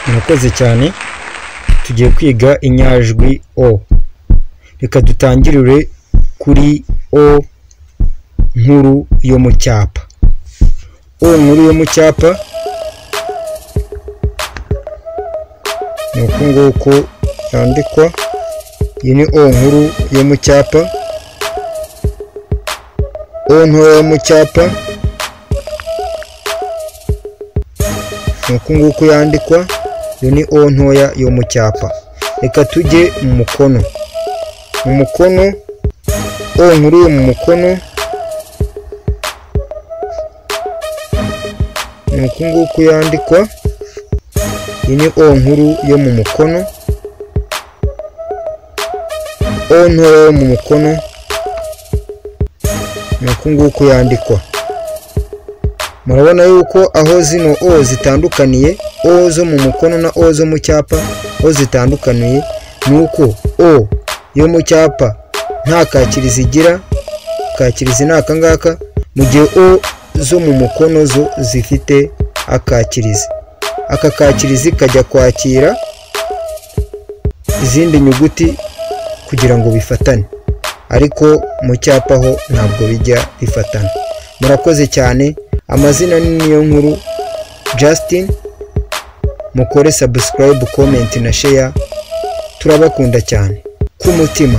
Murakoze cyane. Tugiye kwiga inyajwi O. Reka dutangirire kuri O nkuru yo mu cyapa. O nkuru yo mu cyapa ni uku nguku yandikwa. Iyi ni O nkuru yo mu cyapa. O ntoya yo mu cyapa ni uku nguku yandikwa. Iyo ni O ntoya yo mu cyapa. Reka tujye mu mukono. Mu mukono, O nkuru yo mu mukono ni uku nguku yandikwa. Iyi ni O nkuru yo mu mukono. O ntoya yo mu mukono ni uku nguku yandikwa. Murabona yuko aho zino O zitandukaniye, O zo mu mukono na O zo mu cyapa, O zitandukaniye nuko O yo mu cyapa nta kakirizi igira, kakirizi ni aka ngaka, mu gihe O zo mu mukono zo zifite akakirizi. Aka kakirizi kajya kwakira izindi nyuguti kugira ngo bifatane, ariko mu cyapa ho ntabwo bijya bifatana. Murakoze cyane. Amazina ni niyo nkuru Justin. Mukore subscribe, comment na share. Turabakunda cyane ku mutima.